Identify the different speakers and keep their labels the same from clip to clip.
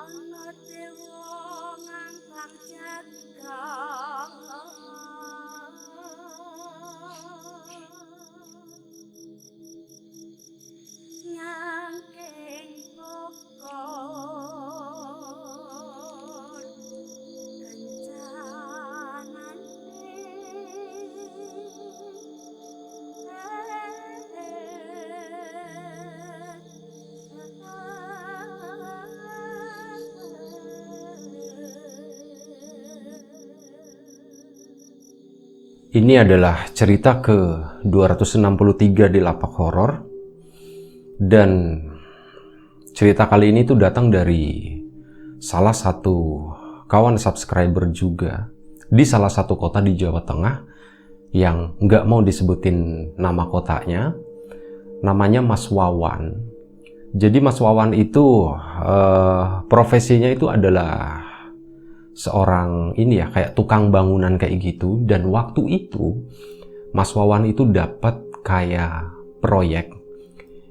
Speaker 1: Ana dewa ngangkang jagat nyangking bokor
Speaker 2: Ini adalah cerita ke-263 di Lapak Horor. Dan cerita kali ini tuh datang dari salah satu kawan subscriber juga di salah satu kota di Jawa Tengah yang nggak mau disebutin nama kotanya. Namanya Mas Wawan. Jadi Mas Wawan itu profesinya itu adalah seorang ini ya, kayak tukang bangunan kayak gitu. Dan waktu itu Mas Wawan itu dapat kayak proyek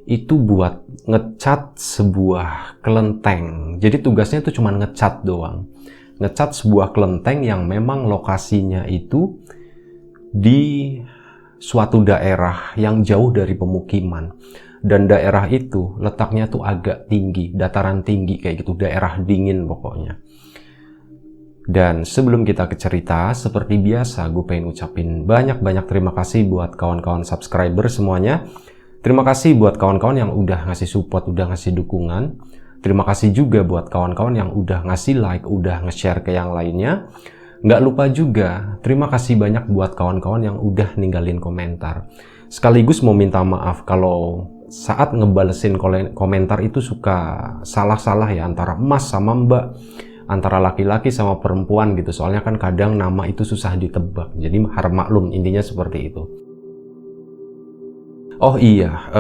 Speaker 2: itu buat ngecat sebuah kelenteng. Jadi tugasnya itu cuma ngecat doang. Ngecat sebuah kelenteng yang memang lokasinya itu di suatu daerah yang jauh dari pemukiman. Dan daerah itu letaknya tuh agak tinggi, dataran tinggi kayak gitu, daerah dingin pokoknya. Dan sebelum kita ke cerita, seperti biasa gue pengen ucapin banyak-banyak terima kasih buat kawan-kawan subscriber semuanya. Terima kasih buat kawan-kawan yang udah ngasih support, udah ngasih dukungan. Terima kasih juga buat kawan-kawan yang udah ngasih like, udah nge-share ke yang lainnya. Nggak lupa juga, terima kasih banyak buat kawan-kawan yang udah ninggalin komentar. Sekaligus mau minta maaf kalau saat ngebalesin komentar itu suka salah-salah ya, antara Mas sama Mbak, antara laki-laki sama perempuan gitu. Soalnya kan kadang nama itu susah ditebak. Jadi harap maklum, intinya seperti itu. Oh iya,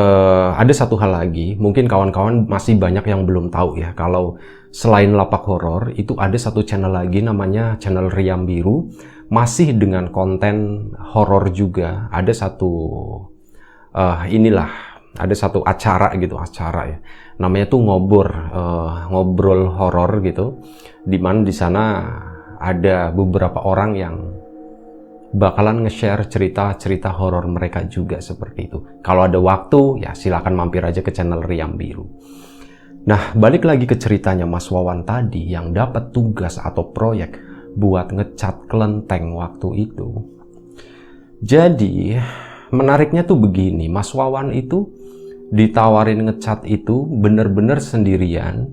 Speaker 2: ada satu hal lagi. Mungkin kawan-kawan masih banyak yang belum tahu ya. Kalau selain Lapak Horor, itu ada satu channel lagi namanya channel Riam Biru. Masih dengan konten horor juga. Ada satu ada satu acara ya. Namanya tuh ngobrol horor gitu. Dimana di sana ada beberapa orang yang bakalan nge-share cerita-cerita horor mereka juga seperti itu. Kalau ada waktu ya silakan mampir aja ke channel Riam Biru. Nah, balik lagi ke ceritanya Mas Wawan tadi yang dapat tugas atau proyek buat ngecat kelenteng waktu itu. Jadi menariknya tuh begini, Mas Wawan itu ditawarin ngecat itu bener-bener sendirian,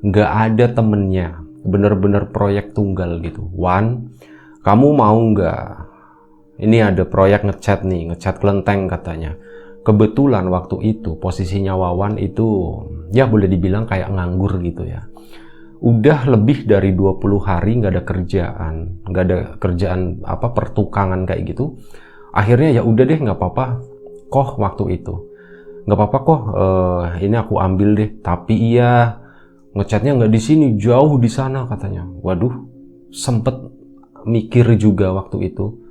Speaker 2: nggak ada temennya, bener-bener proyek tunggal gitu. Wan, kamu mau nggak? Ini ada proyek ngecat nih, ngecat kelenteng katanya. Kebetulan waktu itu posisinya Wawan itu ya boleh dibilang kayak nganggur gitu ya. Udah lebih dari 20 hari nggak ada kerjaan apa pertukangan kayak gitu. Akhirnya ya udah deh, nggak apa-apa kok waktu itu. Nggak apa-apa kok, ini aku ambil deh. Tapi iya, ngecatnya nggak di sini, jauh di sana katanya. Waduh, sempet mikir juga waktu itu.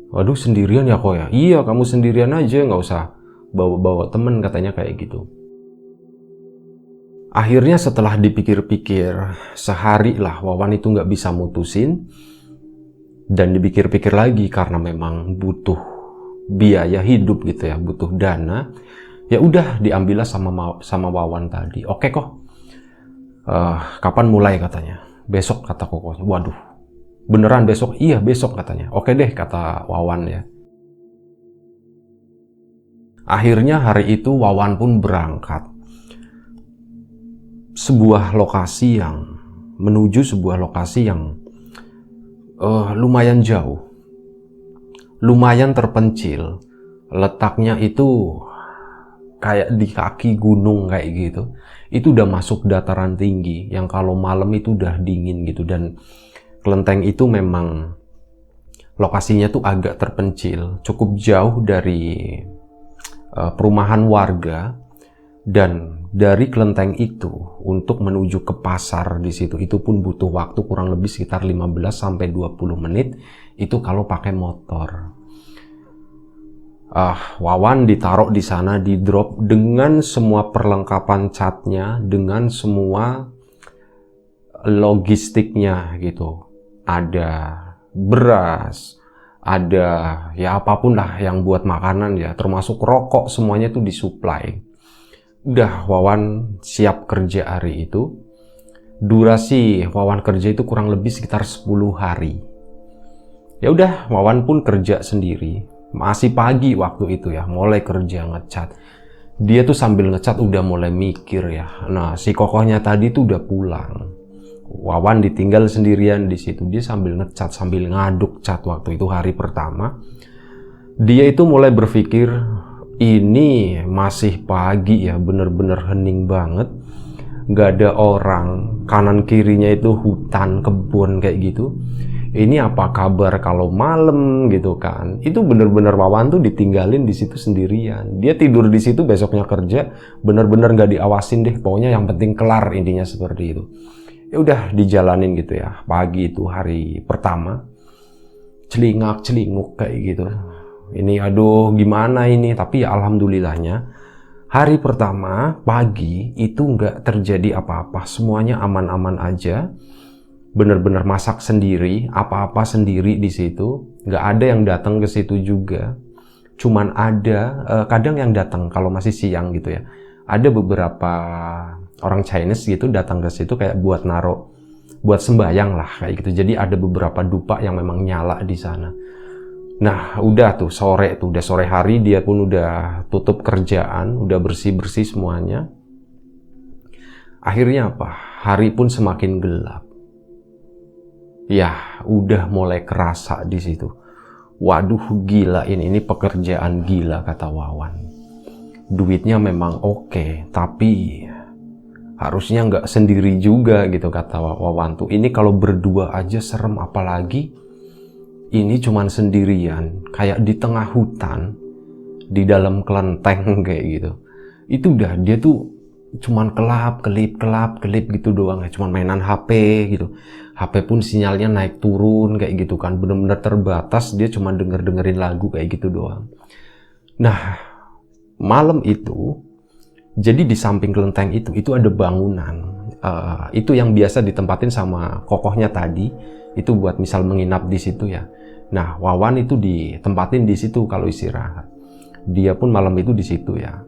Speaker 2: Waduh, sendirian ya kok ya? Iya, kamu sendirian aja, nggak usah bawa-bawa temen katanya kayak gitu. Akhirnya setelah dipikir-pikir sehari lah, Wawan itu nggak bisa mutusin. Dan dipikir-pikir lagi karena memang butuh biaya hidup gitu ya, butuh dana. Ya udah, diambillah sama Wawan tadi. Oke kok. Kapan mulai katanya? Besok kata kokonya. Waduh, beneran besok? Iya besok katanya. Oke deh kata Wawan ya. Akhirnya hari itu Wawan pun berangkat. Menuju sebuah lokasi yang lumayan jauh. Lumayan terpencil. Letaknya itu kayak di kaki gunung kayak gitu. Itu udah masuk dataran tinggi yang kalau malam itu udah dingin gitu. Dan kelenteng itu memang lokasinya tuh agak terpencil, cukup jauh dari perumahan warga. Dan dari kelenteng itu untuk menuju ke pasar di situ itu pun butuh waktu kurang lebih sekitar 15 sampai 20 menit itu kalau pakai motor. Wawan ditaruh di sana, di drop dengan semua perlengkapan catnya, dengan semua logistiknya gitu. Ada beras, ada ya apapun lah yang buat makanan ya, termasuk rokok, semuanya tuh disuplai. Udah Wawan siap kerja hari itu. Durasi Wawan kerja itu kurang lebih sekitar 10 hari. Ya udah, Wawan pun kerja sendiri. Masih pagi waktu itu ya, mulai kerja ngecat. Dia tuh sambil ngecat udah mulai mikir ya. Nah, si kokohnya tadi tuh udah pulang. Wawan ditinggal sendirian di situ. Dia sambil ngecat, sambil ngaduk cat waktu itu hari pertama. Dia itu mulai berpikir, ini masih pagi ya, bener-bener hening banget. Gak ada orang, kanan kirinya itu hutan, kebun kayak gitu. Ini apa kabar kalau malam gitu kan? Itu bener-bener Wawan tuh ditinggalin di situ sendirian. Dia tidur di situ, besoknya kerja, bener-bener gak diawasin deh. Pokoknya yang penting kelar, intinya seperti itu. Ya udah dijalanin gitu ya. Pagi itu hari pertama, celingak-celinguk kayak gitu. Ini aduh gimana ini? Tapi ya alhamdulillahnya hari pertama pagi itu nggak terjadi apa-apa, semuanya aman-aman aja. Bener-bener masak sendiri, apa-apa sendiri di situ. Nggak ada yang datang ke situ juga. Cuman ada kadang yang datang kalau masih siang gitu ya. Ada beberapa orang Chinese gitu datang ke situ kayak buat naruh, buat sembayang lah kayak gitu. Jadi ada beberapa dupa yang memang nyala di sana. Nah, udah tuh sore tuh, udah sore hari dia pun udah tutup kerjaan, udah bersih-bersih semuanya. Akhirnya apa? Hari pun semakin gelap. Ya, udah mulai kerasa di situ. Waduh, gila ini pekerjaan gila kata Wawan. Duitnya memang oke, tapi harusnya nggak sendiri juga gitu kata Wawan tuh. Ini kalau berdua aja serem, apalagi ini cuman sendirian, kayak di tengah hutan, di dalam kelenteng kayak gitu. Itu udah, dia tuh cuman kelip gitu doang ya, cuman mainan HP gitu. HP pun sinyalnya naik turun kayak gitu kan, bener-bener terbatas, dia cuman dengerin lagu kayak gitu doang. Nah, malam itu, jadi di samping kelenteng itu ada bangunan. Itu yang biasa ditempatin sama kokohnya tadi, itu buat misal menginap di situ ya. Nah, Wawan itu ditempatin di situ kalau istirahat. Dia pun malam itu di situ ya.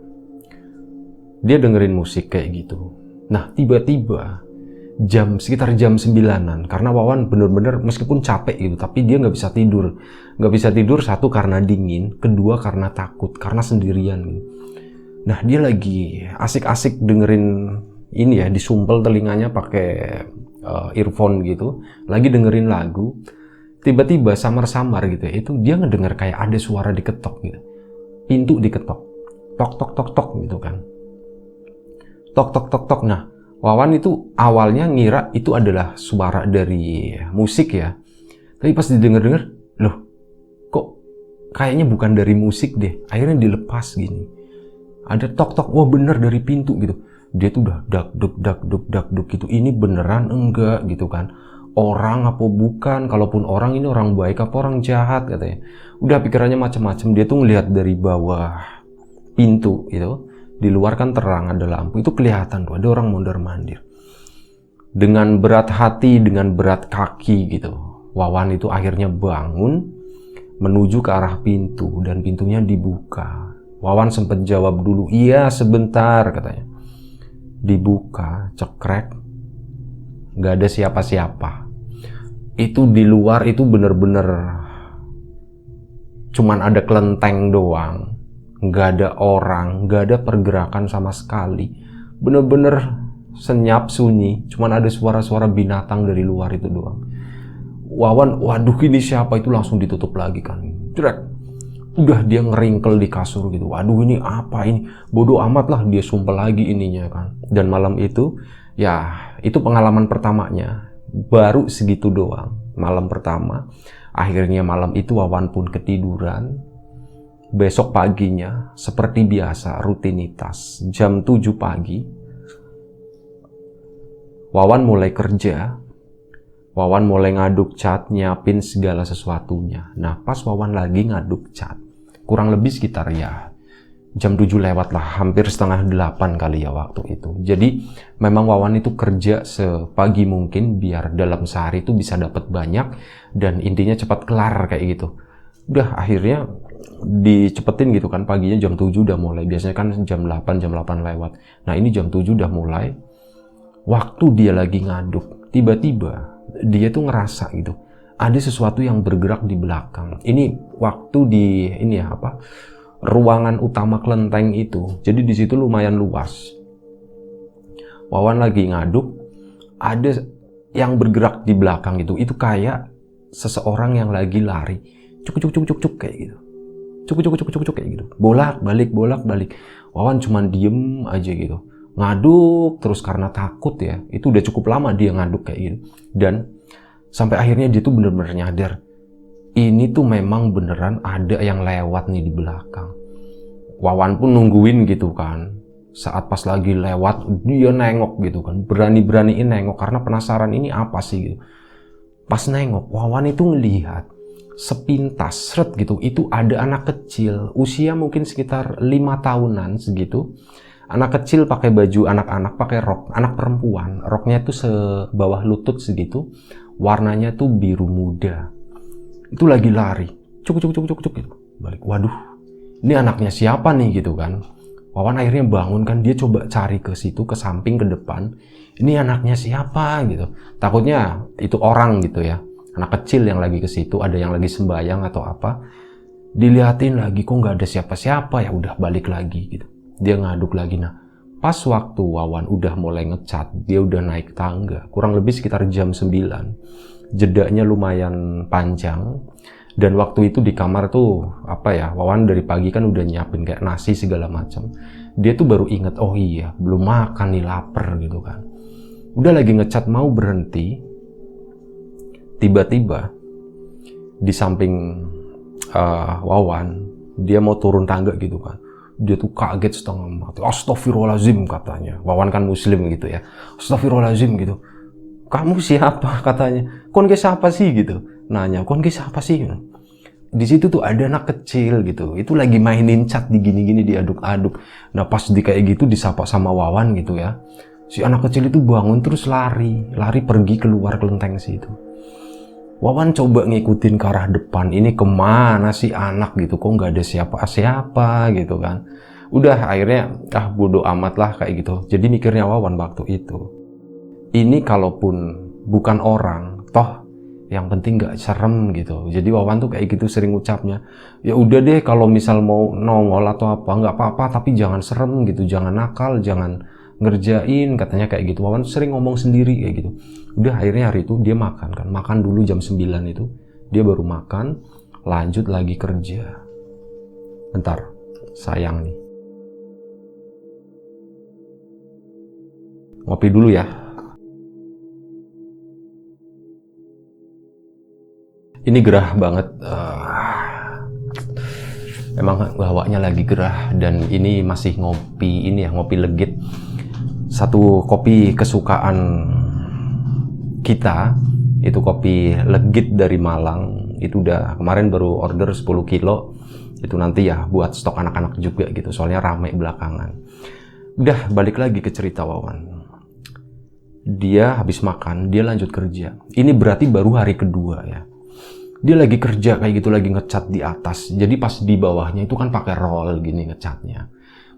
Speaker 2: Dia dengerin musik kayak gitu. Nah, tiba-tiba sekitar jam 9-an, karena Wawan bener-bener meskipun capek gitu, tapi dia nggak bisa tidur. Nggak bisa tidur, satu karena dingin, kedua karena takut, karena sendirian gitu. Nah, dia lagi asik-asik dengerin ini ya, disumpel telinganya pakai earphone gitu, lagi dengerin lagu. Tiba-tiba samar-samar gitu ya, itu dia ngedenger kayak ada suara diketok gitu. Pintu diketok. Tok tok tok tok gitu kan. Tok tok tok tok. Nah, Wawan itu awalnya ngira itu adalah suara dari musik ya. Tapi pas didengar-dengar, loh, kok kayaknya bukan dari musik deh. Akhirnya dilepas gini. Ada tok tok, wah bener dari pintu gitu. Dia tuh udah dak duk gitu. Ini beneran enggak gitu kan. Orang apa bukan, kalaupun orang ini orang baik apa orang jahat katanya. Udah pikirannya macam-macam. Dia tuh ngelihat dari bawah pintu gitu, di luar kan terang, ada lampu, itu kelihatan tuh ada orang mondar-mandir. Dengan berat hati, dengan berat kaki gitu, Wawan itu akhirnya bangun menuju ke arah pintu, dan pintunya dibuka. Wawan sempat jawab dulu, iya sebentar katanya. Dibuka, cekrek, nggak ada siapa-siapa. Itu di luar itu bener-bener cuman ada kelenteng doang, nggak ada orang, nggak ada pergerakan sama sekali, bener-bener senyap sunyi, cuman ada suara-suara binatang dari luar itu doang. Wawan, waduh ini siapa, itu langsung ditutup lagi kan, Drek. Udah dia ngeringkel di kasur gitu, waduh ini apa ini, bodoh amat lah, dia sumpel lagi ininya kan. Dan malam itu ya itu pengalaman pertamanya, baru segitu doang malam pertama. Akhirnya malam itu Wawan pun ketiduran. Besok paginya seperti biasa rutinitas, jam 7 pagi Wawan mulai kerja. Wawan mulai ngaduk cat, nyiapin segala sesuatunya. Nah, pas Wawan lagi ngaduk cat, kurang lebih sekitar ya jam 7 lewat lah, hampir setengah 8 kali ya waktu itu. Jadi memang Wawan itu kerja sepagi mungkin biar dalam sehari itu bisa dapat banyak dan intinya cepat kelar kayak gitu. Udah akhirnya dicepetin gitu kan, paginya jam 7 udah mulai. Biasanya kan jam 8 lewat. Nah ini jam 7 udah mulai. Waktu dia lagi ngaduk, tiba-tiba dia tuh ngerasa gitu, ada sesuatu yang bergerak di belakang. Ini waktu di ruangan utama kelenteng itu. Jadi di situ lumayan luas. Wawan lagi ngaduk, ada yang bergerak di belakang gitu. Itu kayak seseorang yang lagi lari. Cuk kayak gitu. Cuk kayak gitu. Bolak balik. Wawan cuman diem aja gitu. Ngaduk terus karena takut ya. Itu udah cukup lama dia ngaduk kayak gitu. Dan sampai akhirnya dia tuh bener-bener nyadar, ini tuh memang beneran ada yang lewat nih di belakang. Wawan pun nungguin gitu kan. Saat pas lagi lewat, dia nengok gitu kan. Berani-beraniin nengok karena penasaran ini apa sih gitu. Pas nengok, Wawan itu ngelihat sepintas seret gitu. Itu ada anak kecil, usia mungkin sekitar 5 tahunan segitu. Anak kecil pakai baju anak-anak, pakai rok, anak perempuan. Roknya itu sebawah lutut segitu. Warnanya tuh biru muda. Itu lagi lari, cuk gitu. Balik, waduh, ini anaknya siapa nih gitu kan. Wawan akhirnya bangun kan, dia coba cari ke situ, ke samping, ke depan. Ini anaknya siapa gitu. Takutnya itu orang gitu ya. Anak kecil yang lagi ke situ, ada yang lagi sembahyang atau apa. Dilihatin lagi, kok nggak ada siapa-siapa, ya udah balik lagi gitu. Dia ngaduk lagi. Nah, pas waktu Wawan udah mulai ngecat, dia udah naik tangga, kurang lebih sekitar jam 9. Jedanya lumayan panjang. Dan waktu itu di kamar tuh, Wawan dari pagi kan udah nyiapin kayak nasi segala macam. Dia tuh baru inget, oh iya, belum makan nih, lapar gitu kan. Udah lagi ngecat mau berhenti, tiba-tiba di samping Wawan, dia mau turun tangga gitu kan. Dia tuh kaget setengah mati. Astagfirullahaladzim katanya. Wawan kan muslim gitu ya. Astagfirullahaladzim gitu. Kamu siapa katanya? Kon ke siapa sih gitu? Nanya, kon ke siapa sih? Di situ tuh ada anak kecil gitu. Itu lagi mainin cat digini-gini, diaduk-aduk. Nah pas di kayak gitu disapa sama Wawan gitu ya. Si anak kecil itu bangun terus lari pergi keluar kelenteng situ. Wawan coba ngikutin ke arah depan, ini kemana sih anak gitu, kok nggak ada siapa-siapa gitu kan. Udah akhirnya, bodo amat lah kayak gitu. Jadi mikirnya Wawan waktu itu, ini kalaupun bukan orang, toh yang penting nggak serem gitu. Jadi Wawan tuh kayak gitu sering ucapnya, ya udah deh kalau misal mau nongol atau apa, nggak apa-apa, tapi jangan serem gitu, jangan nakal, jangan ngerjain, katanya kayak gitu. Wawan sering ngomong sendiri kayak gitu. Udah akhirnya hari itu dia makan dulu jam 9 itu, dia baru makan, lanjut lagi kerja. Bentar, sayang nih, ngopi dulu ya. Ini gerah banget, emang hawanya lagi gerah. Dan ini masih ngopi legit, satu kopi kesukaan kita, itu kopi legit dari Malang. Itu udah kemarin baru order 10 kilo. Itu nanti ya buat stok anak-anak juga gitu, soalnya rame belakangan. Udah balik lagi ke cerita Wawan. Dia habis makan, dia lanjut kerja. Ini berarti baru hari kedua ya. Dia lagi kerja kayak gitu, lagi ngecat di atas. Jadi pas di bawahnya itu kan pakai roll gini ngecatnya.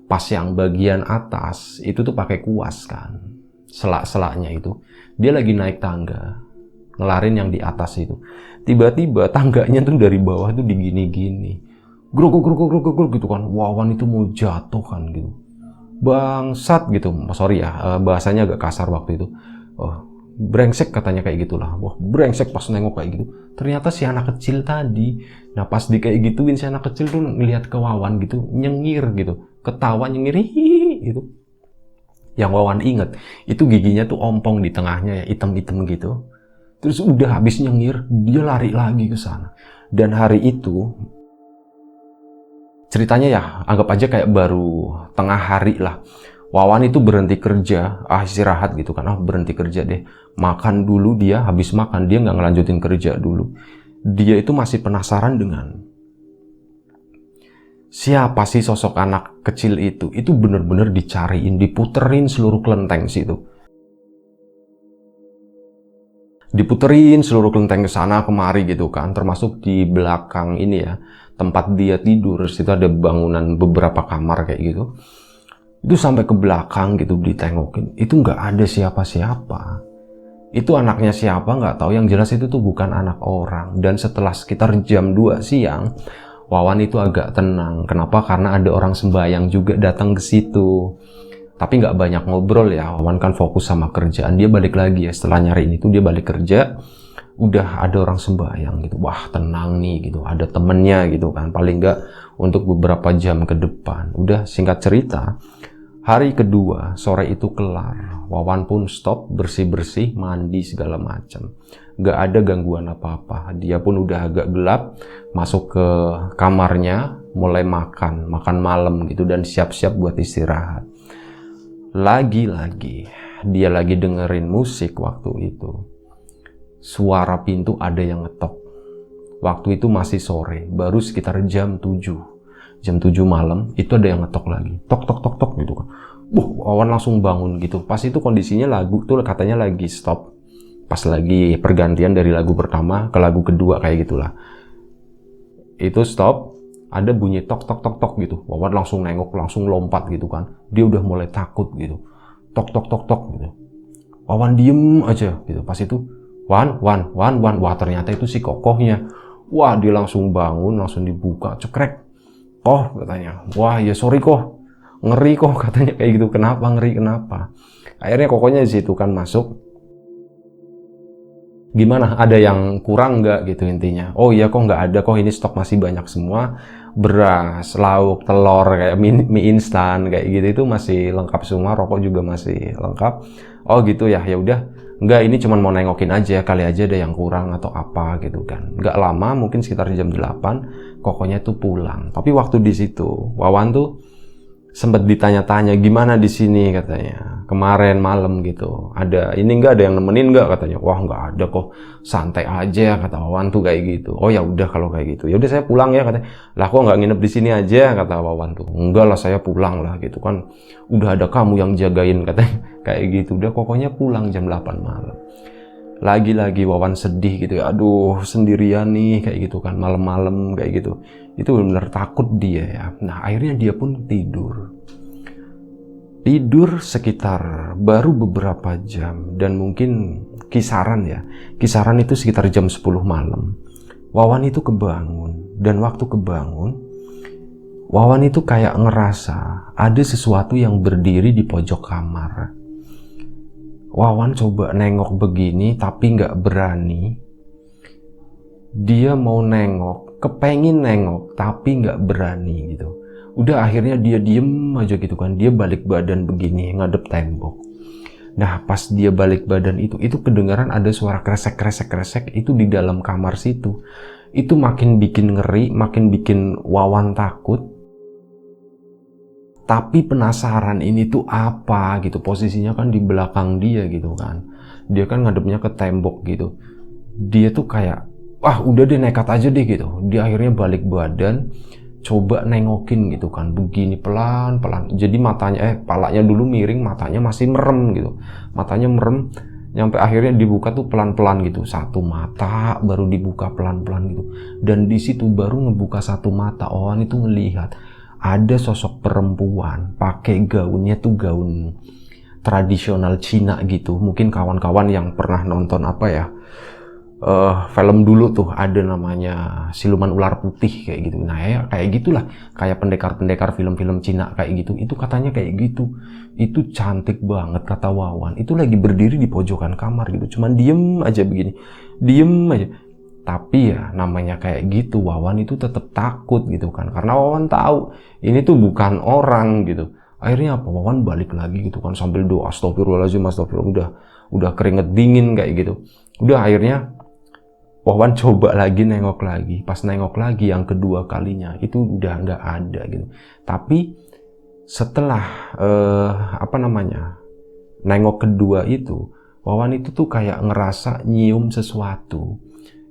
Speaker 2: Pas yang bagian atas itu tuh pakai kuas kan. Selak-selaknya itu. Dia lagi naik tangga, ngelarin yang di atas itu. Tiba-tiba tangganya tuh dari bawah tuh digini-gini. Grok gitu kan. Wawan itu mau jatuh kan gitu. Bangsat gitu. Sorry ya, bahasanya agak kasar waktu itu. Brengsek katanya kayak gitulah. Wah, brengsek pas nengok kayak gitu. Ternyata si anak kecil tadi. Nah, pas di kayak gituin si anak kecil tuh ngelihat ke Wawan gitu, nyengir gitu. Ketawa nyengir gitu. Yang Wawan inget, itu giginya tuh ompong di tengahnya ya, item-item gitu. Terus udah habis nyengir, dia lari lagi ke sana. Dan hari itu, ceritanya ya, anggap aja kayak baru tengah hari lah. Wawan itu berhenti kerja, istirahat gitu kan, berhenti kerja deh. Makan dulu dia, habis makan, dia nggak ngelanjutin kerja dulu. Dia itu masih penasaran dengan siapa sih sosok anak kecil itu? Itu bener-bener dicariin, diputerin seluruh kelenteng situ. Diputerin seluruh kelenteng ke sana kemari gitu kan, termasuk di belakang ini ya, tempat dia tidur, situ ada bangunan beberapa kamar kayak gitu. Itu sampai ke belakang gitu ditengokin, itu nggak ada siapa-siapa. Itu anaknya siapa nggak tahu, yang jelas itu tuh bukan anak orang. Dan setelah sekitar jam 2 siang, Wawan itu agak tenang. Kenapa? Karena ada orang sembahyang juga datang ke situ. Tapi nggak banyak ngobrol ya, Wawan kan fokus sama kerjaan. Dia balik lagi ya, setelah nyariin itu dia balik kerja. Udah ada orang sembahyang gitu, wah tenang nih gitu, ada temennya gitu kan, paling nggak untuk beberapa jam ke depan. Udah, singkat cerita, hari kedua sore itu kelar, Wawan pun stop, bersih-bersih, mandi segala macam. Nggak ada gangguan apa-apa. Dia pun udah agak gelap, masuk ke kamarnya, mulai makan malam gitu, dan siap-siap buat istirahat. Lagi-lagi dia lagi dengerin musik waktu itu. Suara pintu ada yang ngetok. Waktu itu masih sore, baru sekitar jam 7. Jam 7 malam, itu ada yang ngetok lagi. Tok, tok, tok, tok gitu kan. Wawan langsung bangun gitu. Pas itu kondisinya lagu tuh katanya lagi stop. Pas lagi pergantian dari lagu pertama ke lagu kedua kayak gitulah. Itu stop, ada bunyi tok, tok, tok, tok gitu. Wawan langsung nengok, langsung lompat gitu kan. Dia udah mulai takut gitu. Tok, tok, tok, tok gitu. Wawan diem aja gitu. Pas itu, Wan. Wah, ternyata itu si kokohnya. Wah, dia langsung bangun, langsung dibuka, cekrek. Koh, katanya. Wah, ya sorry koh. Ngeri koh, katanya kayak gitu. Kenapa ngeri, kenapa? Akhirnya kokohnya di situ kan masuk. Gimana? Ada yang kurang nggak gitu intinya? Oh iya kok nggak ada kok, ini stok masih banyak semua. Beras, lauk, telur, kayak mie instan kayak gitu itu masih lengkap semua. Rokok juga masih lengkap. Oh gitu ya, ya udah. Enggak, ini cuma mau nengokin aja, kali aja ada yang kurang atau apa gitu kan. Enggak lama, mungkin sekitar jam 8, kokonya tuh pulang. Tapi waktu di situ, Wawan tuh sempat ditanya-tanya, gimana di sini katanya. Kemarin malam gitu. Ada ini enggak, ada yang nemenin enggak katanya. Wah, enggak ada kok. Santai aja kata Wawan tuh kayak gitu. Oh ya udah kalau kayak gitu. Ya udah saya pulang ya katanya. Lah kok enggak nginep di sini aja kata Wawan tuh. Enggak lah, saya pulang lah gitu kan. Udah ada kamu yang jagain katanya. Kayak gitu. Udah kokonya pulang jam 8 malam. Lagi-lagi Wawan sedih gitu ya. Aduh, sendirian nih kayak gitu kan, malam-malam kayak gitu. Itu benar takut dia ya. Nah, akhirnya dia pun tidur. Tidur sekitar baru beberapa jam dan mungkin kisaran ya. Kisaran itu sekitar jam 10 malam. Wawan itu kebangun, dan waktu kebangun Wawan itu kayak ngerasa ada sesuatu yang berdiri di pojok kamar. Wawan coba nengok begini tapi nggak berani. Dia mau nengok, kepengin nengok tapi nggak berani gitu. Udah akhirnya dia diem aja gitu kan. Dia balik badan begini ngadep tembok. Nah pas dia balik badan itu kedengaran ada suara kresek itu di dalam kamar situ. Itu makin bikin ngeri, makin bikin Wawan takut. Tapi penasaran ini tuh apa gitu. Posisinya kan di belakang dia gitu kan. Dia kan ngadepnya ke tembok gitu. Dia tuh kayak, wah udah deh nekat aja deh gitu. Dia akhirnya balik badan, coba nengokin gitu kan. Begini pelan-pelan. Jadi matanya, palanya dulu miring, matanya masih merem gitu. Matanya merem, nyampe akhirnya dibuka tuh pelan-pelan gitu. Satu mata baru dibuka pelan-pelan gitu. Dan di situ baru ngebuka satu mata. Wawan itu ngelihat ada sosok perempuan pakai gaunnya tuh gaun tradisional Cina gitu. Mungkin kawan-kawan yang pernah nonton apa ya, film dulu tuh ada namanya Siluman Ular Putih kayak gitu. Nah ya kayak gitulah, kayak pendekar-pendekar film-film Cina kayak gitu. Itu katanya kayak gitu. Itu cantik banget kata Wawan. Itu lagi berdiri di pojokan kamar gitu. Cuman diem aja begini, diem aja. Tapi ya namanya kayak gitu, Wawan itu tetap takut gitu kan. Karena Wawan tahu ini tuh bukan orang gitu. Akhirnya apa? Wawan balik lagi gitu kan sambil doa, astagfirullahaladzim, astagfirullah. Udah keringet dingin kayak gitu. Udah akhirnya Wawan coba lagi nengok lagi. Pas nengok lagi yang kedua kalinya itu udah nggak ada gitu. Tapi setelah nengok kedua itu, Wawan itu tuh kayak ngerasa nyium sesuatu.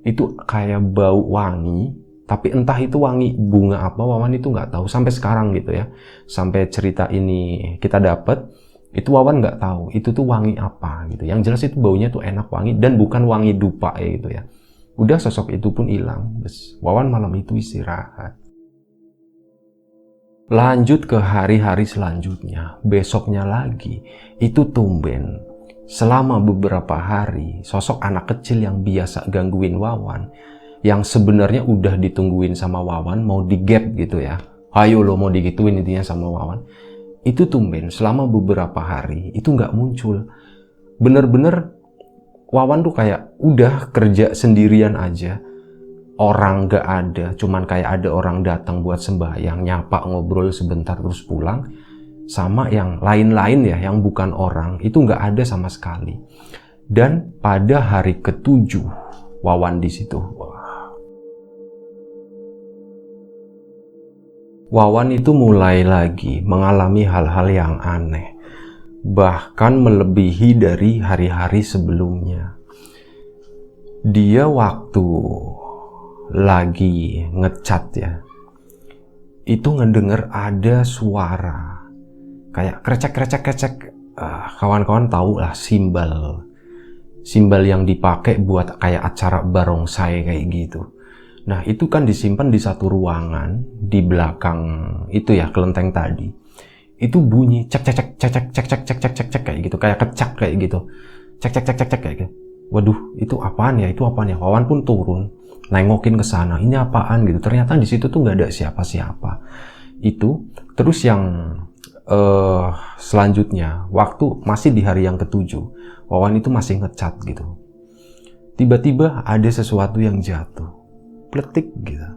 Speaker 2: Itu kayak bau wangi Tapi entah itu wangi bunga apa, Wawan itu nggak tahu sampai sekarang gitu ya. Sampai cerita ini kita dapat, itu Wawan nggak tahu itu tuh wangi apa gitu. Yang jelas itu baunya tuh enak wangi dan bukan wangi dupa ya gitu ya. Udah sosok itu pun hilang. Terus Wawan malam itu istirahat. Lanjut ke hari-hari selanjutnya, besoknya lagi, itu tumben. Selama beberapa hari, sosok anak kecil yang biasa gangguin Wawan, yang sebenarnya udah ditungguin sama Wawan, mau digap gitu ya. Ayo lo mau digituin intinya sama Wawan. Itu tumben, selama beberapa hari, itu nggak muncul. Bener-bener Wawan tuh kayak udah kerja sendirian aja. Orang gak ada, cuman kayak ada orang datang buat sembahyang, nyapa, ngobrol sebentar terus pulang. Sama yang lain-lain ya, yang bukan orang, itu gak ada sama sekali. Dan pada hari ke-7, Wawan di situ. Wawan itu mulai lagi mengalami hal-hal yang aneh. Bahkan melebihi dari hari-hari sebelumnya. Dia waktu lagi ngecat ya, itu ngedenger ada suara kayak krecek. Kawan-kawan tahu lah simbal yang dipakai buat kayak acara barongsai kayak gitu. Nah itu kan disimpan di satu ruangan di belakang itu ya, kelenteng tadi. Itu bunyi cek kayak gitu, kayak kecak kayak gitu, cek kayak gitu. Waduh, itu apaan ya? Wawan pun turun, nengokin ke sana. Ini apaan gitu? Ternyata di situ tuh nggak ada siapa-siapa. Itu terus yang selanjutnya, waktu masih di hari yang ke-7, Wawan itu masih ngecat gitu. Tiba-tiba ada sesuatu yang jatuh, pletik gitu.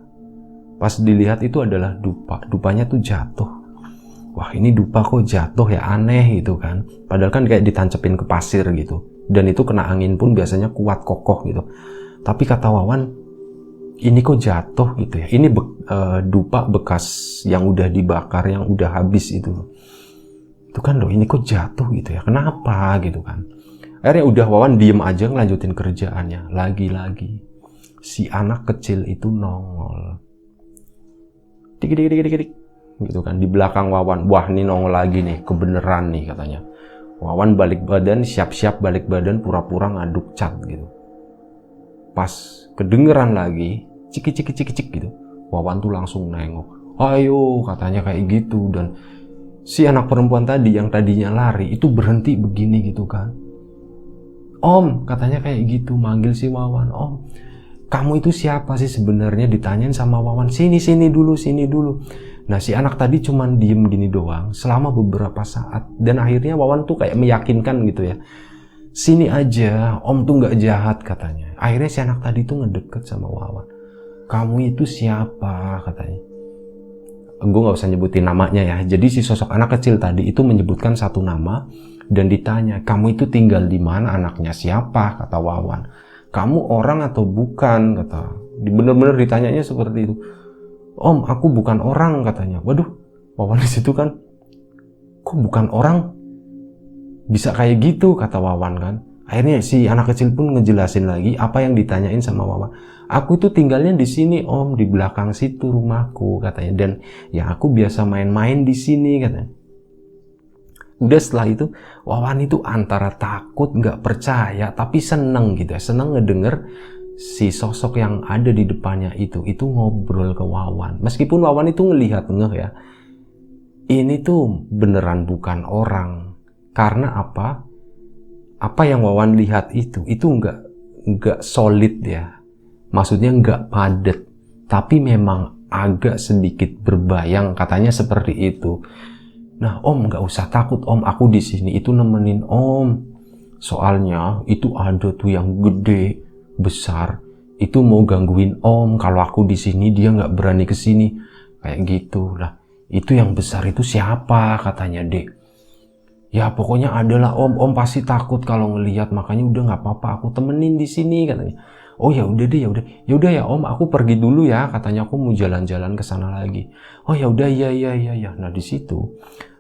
Speaker 2: Pas dilihat itu adalah dupa. Dupanya tuh jatuh. Wah ini dupa kok jatuh ya, aneh gitu kan. Padahal kan kayak ditancepin ke pasir gitu. Dan itu kena angin pun biasanya kuat kokoh gitu. Tapi kata Wawan, ini kok jatuh gitu ya. Ini dupa bekas yang udah dibakar, yang udah habis itu. Itu kan loh, ini kok jatuh gitu ya. Kenapa gitu kan. Akhirnya udah Wawan diem aja ngelanjutin kerjaannya. Lagi-lagi si anak kecil itu nongol. Dik gitu kan di belakang Wawan. Wah ini nongol lagi nih, kebeneran nih katanya. Wawan balik badan, siap-siap balik badan, pura-pura ngaduk cat gitu. Pas kedengeran lagi, cik gitu. Wawan tuh langsung nengok. Ayo katanya kayak gitu. Dan si anak perempuan tadi yang tadinya lari itu berhenti begini gitu kan. Om katanya kayak gitu, manggil si Wawan. Om kamu itu siapa sih sebenarnya, ditanyain sama Wawan. Sini dulu. Nah si anak tadi cuman diem gini doang selama beberapa saat. Dan akhirnya Wawan tuh kayak meyakinkan gitu ya. Sini aja, Om tuh gak jahat katanya. Akhirnya si anak tadi tuh ngedeket sama Wawan. Kamu itu siapa katanya. Gue gak usah nyebutin namanya ya. Jadi si sosok anak kecil tadi itu menyebutkan satu nama. Dan ditanya, kamu itu tinggal di mana, anaknya siapa, kata Wawan. Kamu orang atau bukan, kata. Bener-bener ditanyanya seperti itu. Om, aku bukan orang katanya. Waduh, Wawan di situ kan, kok bukan orang? Bisa kayak gitu kata Wawan kan. Akhirnya si anak kecil pun ngejelasin lagi apa yang ditanyain sama Wawan. Aku itu tinggalnya di sini Om, di belakang situ rumahku katanya. Dan ya aku biasa main-main di sini katanya. Udah setelah itu Wawan itu antara takut, nggak percaya, tapi seneng gitu ya, seneng ngedenger si sosok yang ada di depannya itu ngobrol ke Wawan. Meskipun Wawan itu ngelihat ya, ini tuh beneran bukan orang. Karena apa? Apa yang Wawan lihat itu nggak solid ya. Maksudnya nggak padat, tapi memang agak sedikit berbayang, katanya seperti itu. Nah, Om nggak usah takut Om, aku di sini itu nemenin Om. Soalnya itu ada tuh yang gede, besar, itu mau gangguin Om. Kalau aku di sini dia nggak berani ke sini, kayak gitu lah. Itu yang besar itu siapa katanya Dek? Ya pokoknya adalah Om pasti takut kalau ngelihat, makanya udah nggak apa-apa, aku temenin di sini katanya. Oh ya udah deh, ya udah ya Om, aku pergi dulu ya, katanya aku mau jalan-jalan ke sana lagi. Oh ya udah ya. Nah di situ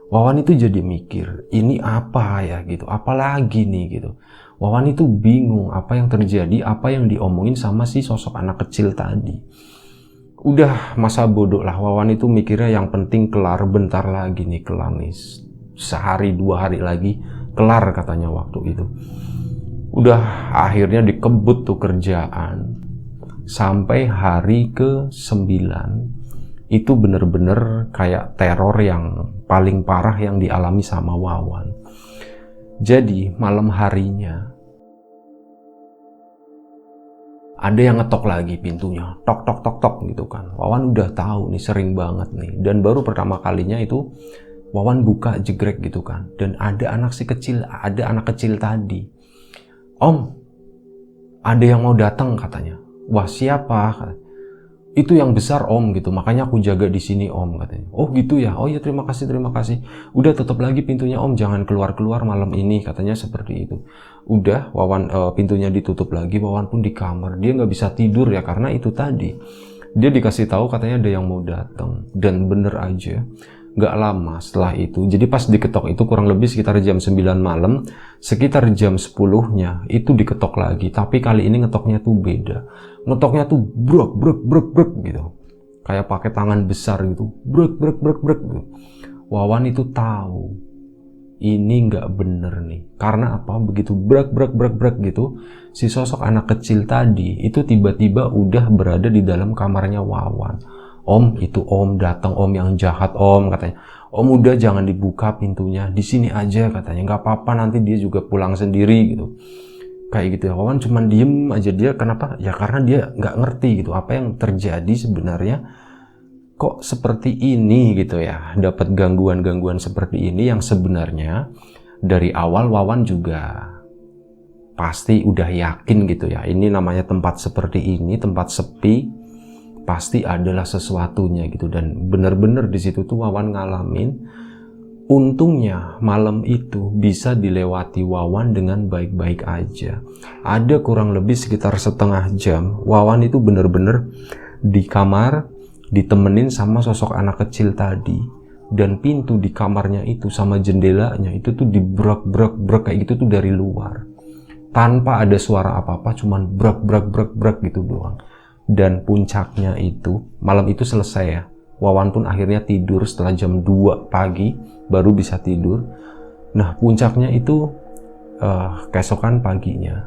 Speaker 2: Wawan itu jadi mikir, ini apa ya gitu, apalagi nih gitu. Wawan itu bingung apa yang terjadi, apa yang diomongin sama si sosok anak kecil tadi. Udah masa bodoh lah, Wawan itu mikirnya yang penting kelar, bentar lagi nih kelar nih. Sehari 2 hari lagi kelar katanya waktu itu. Udah akhirnya dikebut tuh kerjaan. Sampai hari ke-9 itu bener-bener kayak teror yang paling parah yang dialami sama Wawan. Jadi malam harinya ada yang ngetok lagi pintunya, tok tok tok tok gitu kan. Wawan udah tahu nih, sering banget nih, dan baru pertama kalinya itu Wawan buka jegrek gitu kan, dan ada anak kecil tadi. Om, ada yang mau datang katanya. Wah, siapa? Itu yang besar om gitu, makanya aku jaga di sini om katanya. Oh gitu ya, oh ya terima kasih. Udah tutup lagi pintunya om, jangan keluar malam ini katanya seperti itu. Udah Wawan pintunya ditutup lagi, Wawan pun di kamar. Dia nggak bisa tidur ya karena itu tadi. Dia dikasih tahu katanya ada yang mau datang, dan bener aja. Nggak lama setelah itu, jadi pas diketok itu kurang lebih sekitar jam 9 malam, sekitar jam 10-nya itu diketok lagi, tapi kali ini ngetoknya tuh beda. Ngetoknya tuh brek gitu, kayak pakai tangan besar gitu, brek gitu. Wawan itu tahu ini nggak bener nih, karena apa? Begitu brek gitu, si sosok anak kecil tadi itu tiba-tiba udah berada di dalam kamarnya Wawan. Om, itu om datang, om yang jahat om katanya. Om udah jangan dibuka pintunya, di sini aja katanya, nggak apa-apa nanti dia juga pulang sendiri gitu. Kayak gitu ya. Wawan cuman diem aja. Dia kenapa? Ya karena dia nggak ngerti gitu apa yang terjadi sebenarnya. Kok seperti ini gitu ya, dapat gangguan seperti ini yang sebenarnya dari awal Wawan juga pasti udah yakin gitu ya. Ini namanya tempat seperti ini, tempat sepi, pasti adalah sesuatunya gitu. Dan bener-bener di situ tuh Wawan ngalamin, untungnya malam itu bisa dilewati Wawan dengan baik-baik aja. Ada kurang lebih sekitar setengah jam Wawan itu bener-bener di kamar ditemenin sama sosok anak kecil tadi, dan pintu di kamarnya itu sama jendelanya itu tuh dibrek kayak gitu tuh dari luar, tanpa ada suara apa-apa, cuman brek gitu doang. Dan puncaknya itu, malam itu selesai ya, Wawan pun akhirnya tidur setelah jam 2 pagi, baru bisa tidur. Nah puncaknya itu keesokan pagi ya,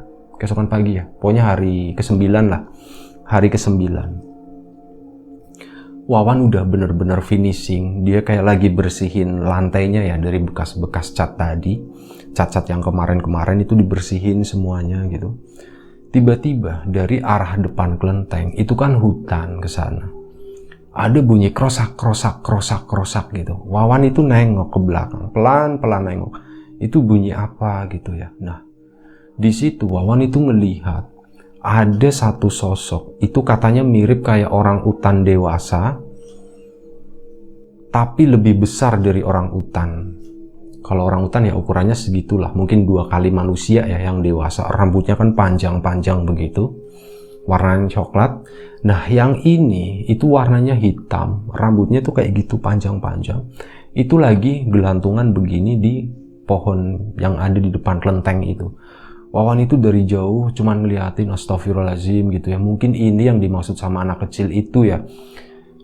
Speaker 2: pokoknya hari ke-9 lah, hari ke-9. Wawan udah bener-bener finishing, dia kayak lagi bersihin lantainya ya, dari bekas-bekas cat tadi, cat-cat yang kemarin itu dibersihin semuanya gitu. Tiba-tiba dari arah depan kelenteng itu kan hutan ke sana. Ada bunyi krosak gitu. Wawan itu nengok ke belakang, pelan-pelan nengok. Itu bunyi apa gitu ya. Nah, di situ Wawan itu melihat ada satu sosok. Itu katanya mirip kayak orang utan dewasa, tapi lebih besar dari orang utan. Kalau orang utan ya ukurannya segitulah, mungkin 2 kali manusia ya yang dewasa. Rambutnya kan panjang begitu, warnanya coklat. Nah yang ini itu warnanya hitam, rambutnya tuh kayak gitu panjang. Itu lagi gelantungan begini di pohon yang ada di depan kelenteng itu. Wawan itu dari jauh cuman ngeliatin, astagfirullahaladzim gitu ya. Mungkin ini yang dimaksud sama anak kecil itu ya.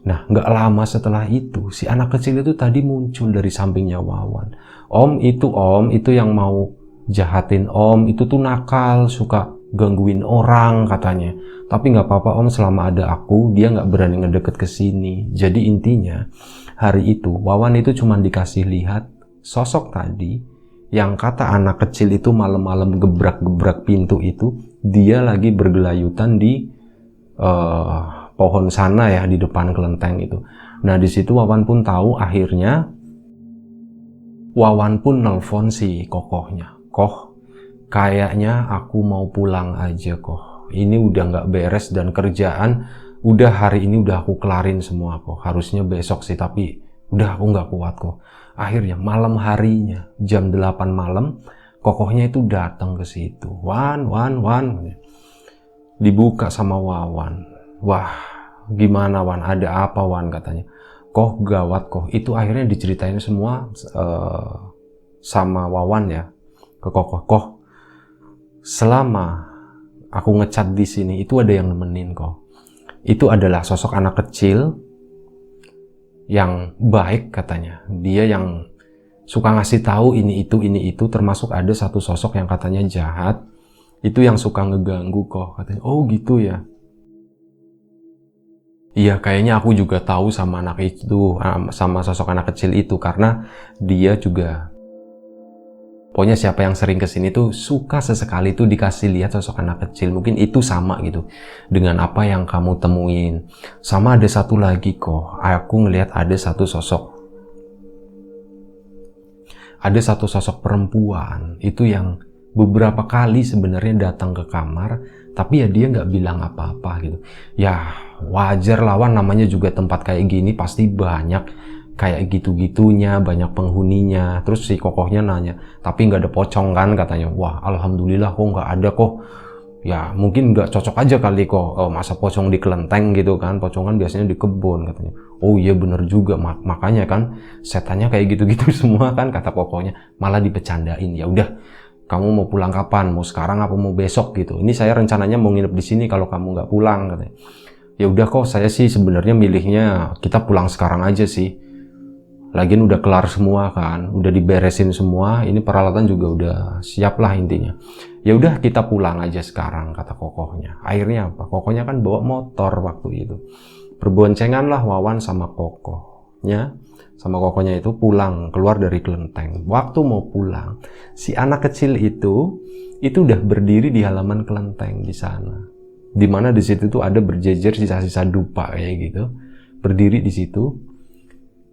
Speaker 2: Nah, nggak lama setelah itu, si anak kecil itu tadi muncul dari sampingnya Wawan. Om, itu yang mau jahatin om, itu tuh nakal, suka gangguin orang katanya. Tapi nggak apa-apa om, selama ada aku, dia nggak berani ngedeket ke sini. Jadi intinya, hari itu Wawan itu cuma dikasih lihat sosok tadi, yang kata anak kecil itu malam-malam gebrak pintu itu, dia lagi bergelayutan di pohon sana ya, di depan kelenteng itu. Nah di situ Wawan pun tahu, akhirnya Wawan pun nelpon si kokohnya. Koh, kayaknya aku mau pulang aja koh. Ini udah nggak beres dan kerjaan udah hari ini udah aku kelarin semua koh. Harusnya besok sih, tapi udah aku nggak kuat koh. Akhirnya malam harinya jam 8 malam kokohnya itu datang ke situ. Wan. Dibuka sama Wawan. Wah, gimana Wan? Ada apa Wan katanya? Koh gawat koh. Itu akhirnya diceritain semua sama Wawan ya ke kokoh. Koh, selama aku ngecat di sini itu ada yang nemenin koh. Itu adalah sosok anak kecil yang baik katanya. Dia yang suka ngasih tahu ini itu, termasuk ada satu sosok yang katanya jahat. Itu yang suka ngeganggu kok katanya. Oh gitu ya. Iya, kayaknya aku juga tahu sama anak itu, sama sosok anak kecil itu, karena dia juga, pokoknya siapa yang sering kesini tuh suka sesekali tuh dikasih lihat sosok anak kecil. Mungkin itu sama gitu dengan apa yang kamu temuin. Sama ada satu lagi kok, aku ngelihat ada satu sosok perempuan itu yang beberapa kali sebenarnya datang ke kamar, tapi ya dia nggak bilang apa-apa gitu. Ya wajar lawan, namanya juga tempat kayak gini pasti banyak kayak gitu-gitunya, banyak penghuninya. Terus si kokohnya nanya, tapi nggak ada pocong kan katanya. Wah alhamdulillah kok nggak ada kok. Ya mungkin nggak cocok aja kali kok, masa pocong di kelenteng gitu kan. Pocong kan biasanya di kebun katanya. Oh iya bener juga, makanya kan setannya kayak gitu-gitu semua kan, kata kokohnya. Malah dipecandain. Ya udah, kamu mau pulang kapan? Mau sekarang apa mau besok gitu? Ini saya rencananya mau nginep di sini kalau kamu nggak pulang katanya. Ya udah kok, saya sih sebenarnya milihnya kita pulang sekarang aja sih. Lagian udah kelar semua kan, udah diberesin semua. Ini peralatan juga udah siap lah intinya. Ya udah kita pulang aja sekarang, kata kokohnya. Akhirnya apa? Kokohnya kan bawa motor waktu itu. Berboncengan lah Wawan sama kokohnya. Sama kokohnya itu pulang, keluar dari kelenteng. Waktu mau pulang, si anak kecil itu udah berdiri di halaman kelenteng di sana. Dimana di situ tuh ada berjejer sisa-sisa dupa kayak gitu. Berdiri di situ.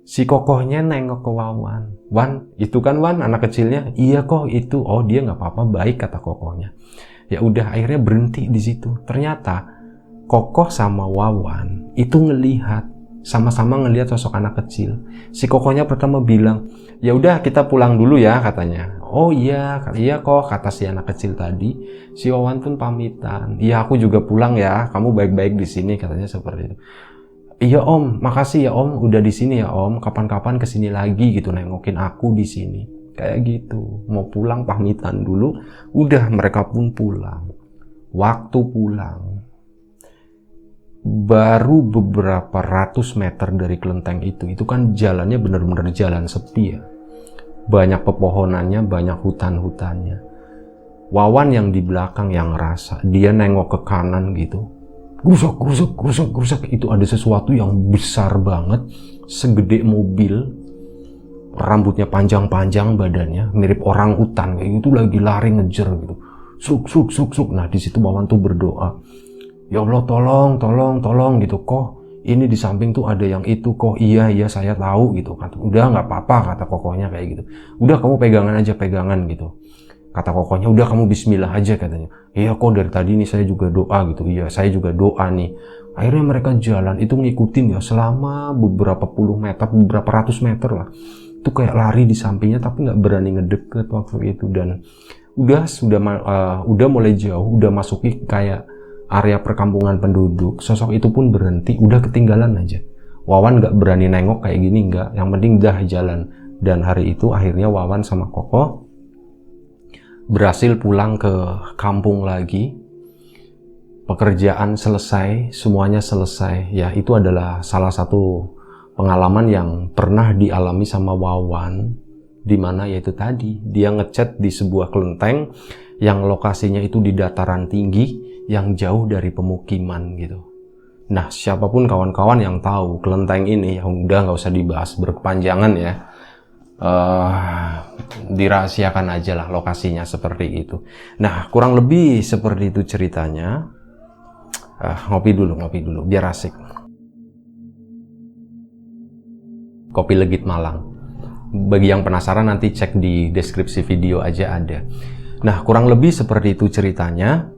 Speaker 2: Si kokohnya nengok ke Wawan. Wan, itu kan Wan anak kecilnya? Iya kok itu. Oh dia nggak apa-apa, baik, kata kokohnya. Ya udah, akhirnya berhenti di situ. Ternyata kokoh sama Wawan itu ngelihat, sama-sama ngelihat sosok anak kecil. Si kokohnya pertama bilang, ya udah kita pulang dulu ya katanya. Oh iya kok, kata si anak kecil tadi. Si Wawan pun pamitan. Iya aku juga pulang ya, kamu baik-baik di sini, katanya seperti itu. Iya om, makasih ya om, udah di sini ya om. Kapan-kapan kesini lagi gitu, nengokin aku di sini. Kayak gitu. Mau pulang pamitan dulu. Udah, mereka pun pulang. Waktu pulang, baru beberapa ratus meter dari kelenteng itu kan jalannya benar-benar jalan sepi ya. Banyak pepohonannya, banyak hutan-hutannya. Wawan yang di belakang yang ngerasa, dia nengok ke kanan gitu. Gerusak. Itu ada sesuatu yang besar banget, segede mobil, rambutnya panjang-panjang badannya, mirip orang utan kayak gitu, lagi lari ngejer gitu. Suk. Nah di situ Wawan tuh berdoa, ya Allah tolong gitu, kok ini di samping tuh ada yang itu kok. Iya saya tahu gitu. Udah nggak apa-apa, kata kokohnya kayak gitu. Udah kamu pegangan gitu. Kata kokohnya, udah kamu bismillah aja katanya. Iya kok dari tadi nih saya juga doa gitu. Iya saya juga doa nih. Akhirnya mereka jalan itu ngikutin ya selama beberapa puluh meter, beberapa ratus meter lah. Itu kayak lari di sampingnya tapi nggak berani ngedeket waktu itu. Dan udah mulai jauh, udah masuki kayak area perkampungan penduduk. Sosok itu pun berhenti, udah ketinggalan aja. Wawan nggak berani nengok kayak gini, nggak. Yang penting dah jalan. Dan hari itu akhirnya Wawan sama Koko berhasil pulang ke kampung lagi. Pekerjaan selesai, semuanya selesai. Ya, itu adalah salah satu pengalaman yang pernah dialami sama Wawan, dimana yaitu tadi dia ngecat di sebuah kelenteng yang lokasinya itu di dataran tinggi yang jauh dari pemukiman gitu. Nah, siapapun kawan-kawan yang tahu kelenteng ini, ya udah nggak usah dibahas berkepanjangan ya. Dirahasiakan aja lah lokasinya seperti itu. Nah, kurang lebih seperti itu ceritanya. Ngopi dulu biar asik. Kopi Legit Malang. Bagi yang penasaran nanti cek di deskripsi video aja ada. Nah, kurang lebih seperti itu ceritanya.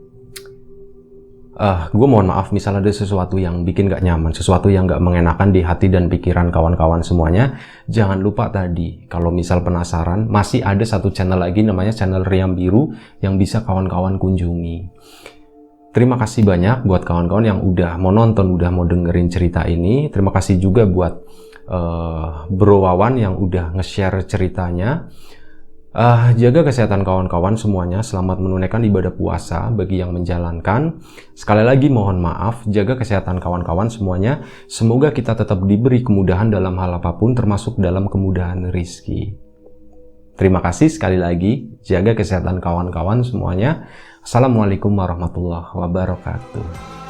Speaker 2: Gue mohon maaf misal ada sesuatu yang bikin gak nyaman, sesuatu yang gak mengenakan di hati dan pikiran kawan-kawan semuanya. Jangan lupa tadi, kalau misal penasaran, masih ada satu channel lagi namanya channel Riam Biru yang bisa kawan-kawan kunjungi. Terima kasih banyak buat kawan-kawan yang udah mau nonton, udah mau dengerin cerita ini. Terima kasih juga buat Bro Wawan yang udah nge-share ceritanya. Jaga kesehatan kawan-kawan semuanya, selamat menunaikan ibadah puasa bagi yang menjalankan. Sekali lagi mohon maaf, jaga kesehatan kawan-kawan semuanya. Semoga kita tetap diberi kemudahan dalam hal apapun, termasuk dalam kemudahan rezeki. Terima kasih sekali lagi, jaga kesehatan kawan-kawan semuanya. Assalamualaikum warahmatullahi wabarakatuh.